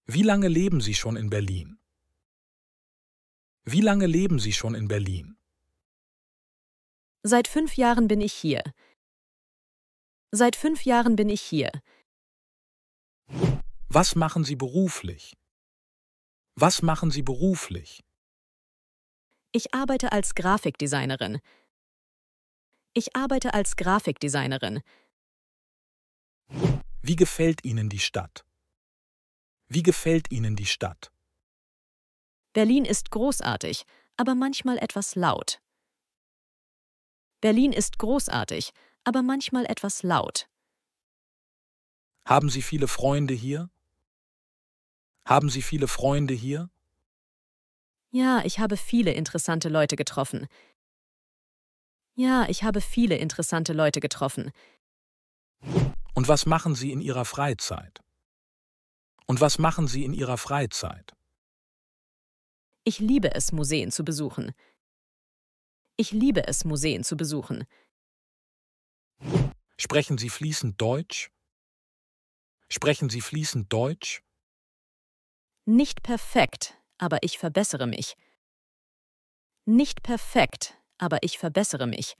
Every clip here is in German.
Wie lange leben Sie schon in Berlin? Wie lange leben Sie schon in Berlin? Seit 5 Jahren bin ich hier. Seit 5 Jahren bin ich hier. Was machen Sie beruflich? Was machen Sie beruflich? Ich arbeite als Grafikdesignerin. Ich arbeite als Grafikdesignerin. Wie gefällt Ihnen die Stadt? Wie gefällt Ihnen die Stadt? Berlin ist großartig, aber manchmal etwas laut. Berlin ist großartig, aber manchmal etwas laut. Haben Sie viele Freunde hier? Haben Sie viele Freunde hier? Ja, ich habe viele interessante Leute getroffen. Ja, ich habe viele interessante Leute getroffen. Und was machen Sie in Ihrer Freizeit? Und was machen Sie in Ihrer Freizeit? Ich liebe es, Museen zu besuchen. Ich liebe es, Museen zu besuchen. Sprechen Sie fließend Deutsch? Sprechen Sie fließend Deutsch? Nicht perfekt, aber ich verbessere mich. Nicht perfekt, aber ich verbessere mich.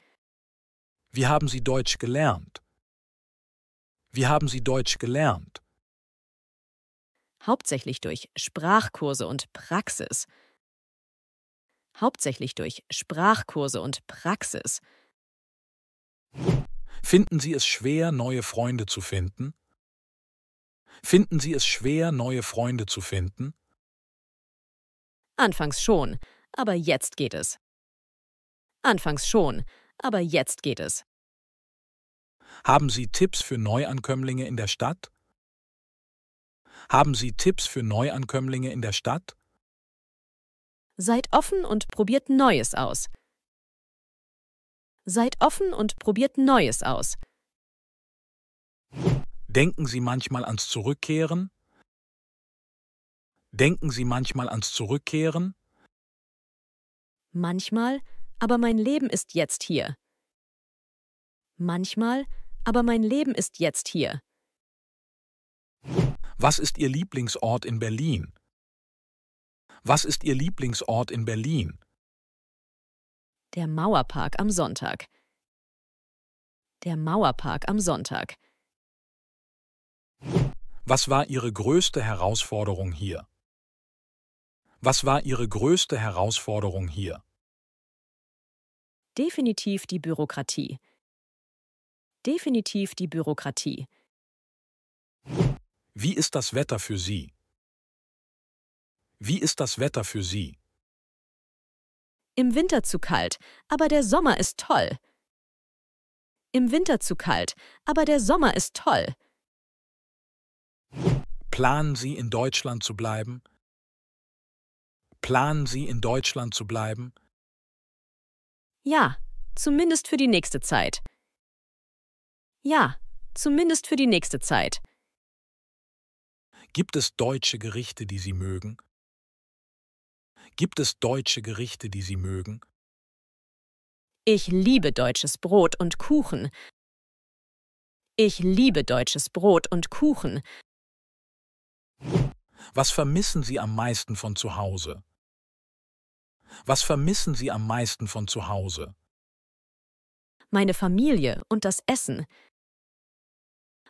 Wie haben Sie Deutsch gelernt? Wie haben Sie Deutsch gelernt? Hauptsächlich durch Sprachkurse und Praxis. Hauptsächlich durch Sprachkurse und Praxis. Finden Sie es schwer, neue Freunde zu finden? Finden Sie es schwer, neue Freunde zu finden? Anfangs schon, aber jetzt geht es. Anfangs schon, aber jetzt geht es. Haben Sie Tipps für Neuankömmlinge in der Stadt? Haben Sie Tipps für Neuankömmlinge in der Stadt? Seid offen und probiert Neues aus. Seid offen und probiert Neues aus. Denken Sie manchmal ans Zurückkehren? Denken Sie manchmal ans Zurückkehren? Manchmal, aber mein Leben ist jetzt hier. Manchmal, aber mein Leben ist jetzt hier. Was ist Ihr Lieblingsort in Berlin? Was ist Ihr Lieblingsort in Berlin? Der Mauerpark am Sonntag. Der Mauerpark am Sonntag. Was war Ihre größte Herausforderung hier? Was war Ihre größte Herausforderung hier? Definitiv die Bürokratie. Definitiv die Bürokratie. Wie ist das Wetter für Sie? Wie ist das Wetter für Sie? Im Winter zu kalt, aber der Sommer ist toll. Im Winter zu kalt, aber der Sommer ist toll. Planen Sie, in Deutschland zu bleiben? Planen Sie, in Deutschland zu bleiben? Ja, zumindest für die nächste Zeit. Ja, zumindest für die nächste Zeit. Gibt es deutsche Gerichte, die Sie mögen? Gibt es deutsche Gerichte, die Sie mögen? Ich liebe deutsches Brot und Kuchen. Ich liebe deutsches Brot und Kuchen. Was vermissen Sie am meisten von zu Hause? Was vermissen Sie am meisten von zu Hause? Meine Familie und das Essen.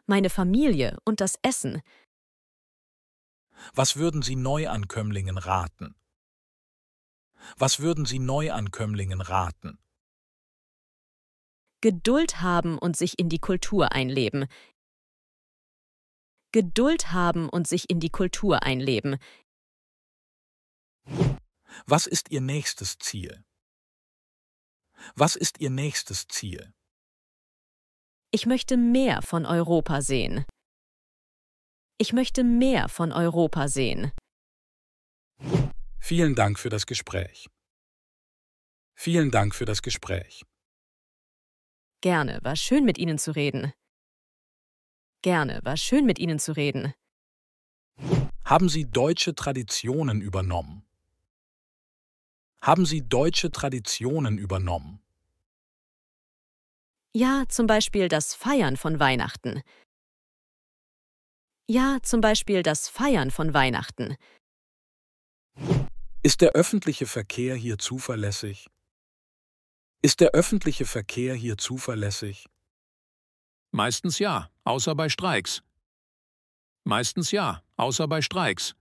Meine Familie und das Essen. Was würden Sie Neuankömmlingen raten? Was würden Sie Neuankömmlingen raten? Geduld haben und sich in die Kultur einleben. Geduld haben und sich in die Kultur einleben. Was ist Ihr nächstes Ziel? Was ist Ihr nächstes Ziel? Ich möchte mehr von Europa sehen. Ich möchte mehr von Europa sehen. Vielen Dank für das Gespräch. Vielen Dank für das Gespräch. Gerne, war schön mit Ihnen zu reden. Gerne, war schön mit Ihnen zu reden. Haben Sie deutsche Traditionen übernommen? Haben Sie deutsche Traditionen übernommen? Ja, zum Beispiel das Feiern von Weihnachten. Ja, zum Beispiel das Feiern von Weihnachten. Ist der öffentliche Verkehr hier zuverlässig? Ist der öffentliche Verkehr hier zuverlässig? Meistens ja, außer bei Streiks. Meistens ja, außer bei Streiks.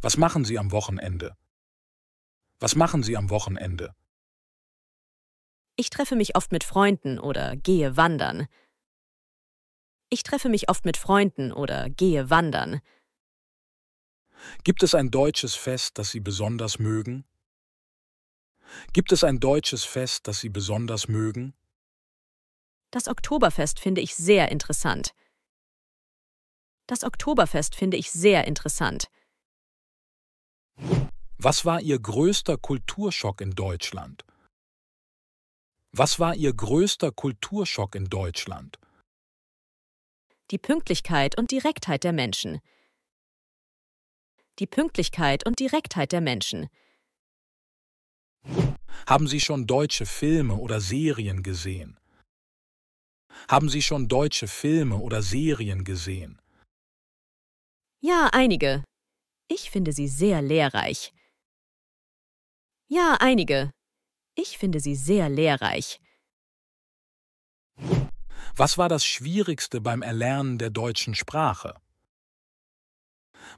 Was machen Sie am Wochenende? Was machen Sie am Wochenende? Ich treffe mich oft mit Freunden oder gehe wandern. Ich treffe mich oft mit Freunden oder gehe wandern. Gibt es ein deutsches Fest, das Sie besonders mögen? Gibt es ein deutsches Fest, das Sie besonders mögen? Das Oktoberfest finde ich sehr interessant. Das Oktoberfest finde ich sehr interessant. Was war Ihr größter Kulturschock in Deutschland? Was war Ihr größter Kulturschock in Deutschland? Die Pünktlichkeit und Direktheit der Menschen. Die Pünktlichkeit und Direktheit der Menschen. Haben Sie schon deutsche Filme oder Serien gesehen? Haben Sie schon deutsche Filme oder Serien gesehen? Ja, einige. Ich finde sie sehr lehrreich. Ja, einige. Ich finde sie sehr lehrreich. Was war das Schwierigste beim Erlernen der deutschen Sprache?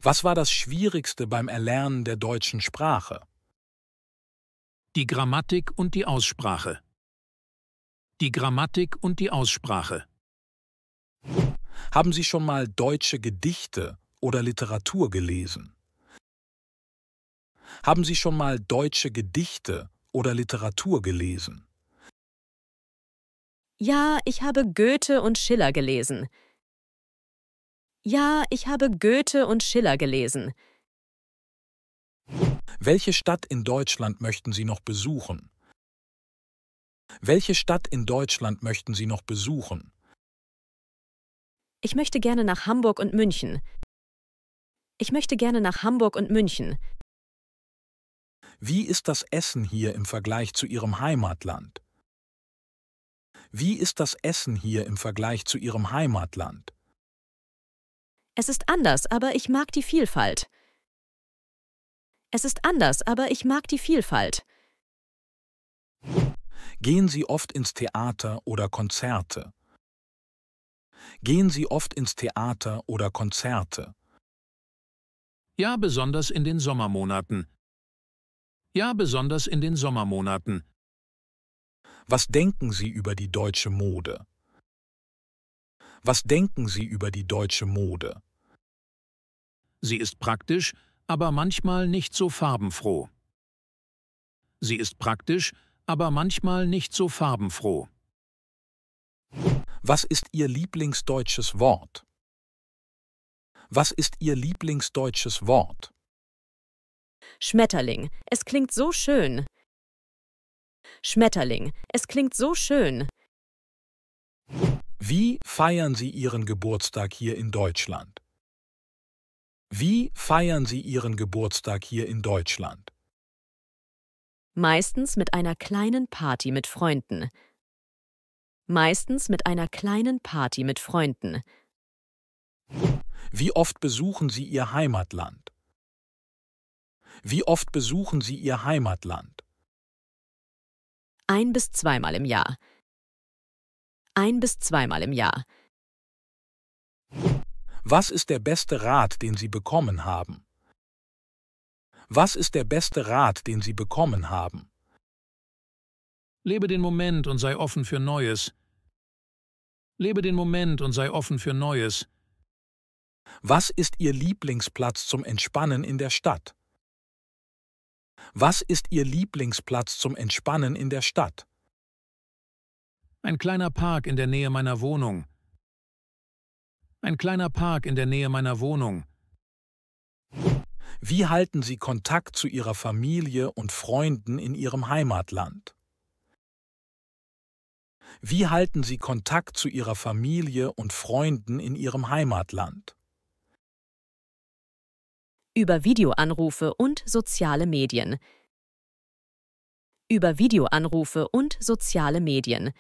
Was war das Schwierigste beim Erlernen der deutschen Sprache? Die Grammatik und die Aussprache. Die Grammatik und die Aussprache. Haben Sie schon mal deutsche Gedichte oder Literatur gelesen? Haben Sie schon mal deutsche Gedichte oder Literatur gelesen? Ja, ich habe Goethe und Schiller gelesen. Ja, ich habe Goethe und Schiller gelesen. Welche Stadt in Deutschland möchten Sie noch besuchen? Welche Stadt in Deutschland möchten Sie noch besuchen? Ich möchte gerne nach Hamburg und München. Ich möchte gerne nach Hamburg und München. Wie ist das Essen hier im Vergleich zu Ihrem Heimatland? Wie ist das Essen hier im Vergleich zu Ihrem Heimatland? Es ist anders, aber ich mag die Vielfalt. Es ist anders, aber ich mag die Vielfalt. Gehen Sie oft ins Theater oder Konzerte? Gehen Sie oft ins Theater oder Konzerte? Ja, besonders in den Sommermonaten. Ja, besonders in den Sommermonaten. Was denken Sie über die deutsche Mode? Was denken Sie über die deutsche Mode? Sie ist praktisch, aber manchmal nicht so farbenfroh. Sie ist praktisch, aber manchmal nicht so farbenfroh. Was ist Ihr Lieblingsdeutsches Wort? Was ist Ihr Lieblingsdeutsches Wort? Schmetterling, es klingt so schön. Schmetterling, es klingt so schön. Wie feiern Sie Ihren Geburtstag hier in Deutschland? Wie feiern Sie Ihren Geburtstag hier in Deutschland? Meistens mit einer kleinen Party mit Freunden. Meistens mit einer kleinen Party mit Freunden. Wie oft besuchen Sie Ihr Heimatland? Wie oft besuchen Sie Ihr Heimatland? 1- bis zweimal im Jahr. 1- bis zweimal im Jahr. Was ist der beste Rat, den Sie bekommen haben? Was ist der beste Rat, den Sie bekommen haben? Lebe den Moment und sei offen für Neues. Lebe den Moment und sei offen für Neues. Was ist Ihr Lieblingsplatz zum Entspannen in der Stadt? Was ist Ihr Lieblingsplatz zum Entspannen in der Stadt? Ein kleiner Park in der Nähe meiner Wohnung. Ein kleiner Park in der Nähe meiner Wohnung. Wie halten Sie Kontakt zu Ihrer Familie und Freunden in Ihrem Heimatland? Wie halten Sie Kontakt zu Ihrer Familie und Freunden in Ihrem Heimatland? Über Videoanrufe und soziale Medien. Über Videoanrufe und soziale Medien.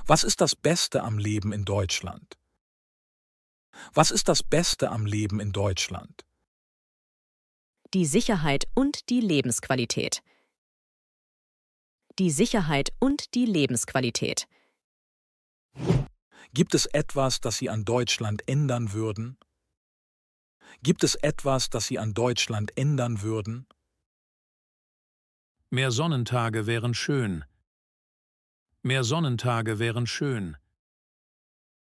Was ist das Beste am Leben in Deutschland? Was ist das Beste am Leben in Deutschland? Die Sicherheit und die Lebensqualität. Die Sicherheit und die Lebensqualität. Gibt es etwas, das Sie an Deutschland ändern würden? Gibt es etwas, das Sie an Deutschland ändern würden? Mehr Sonnentage wären schön. Mehr Sonnentage wären schön.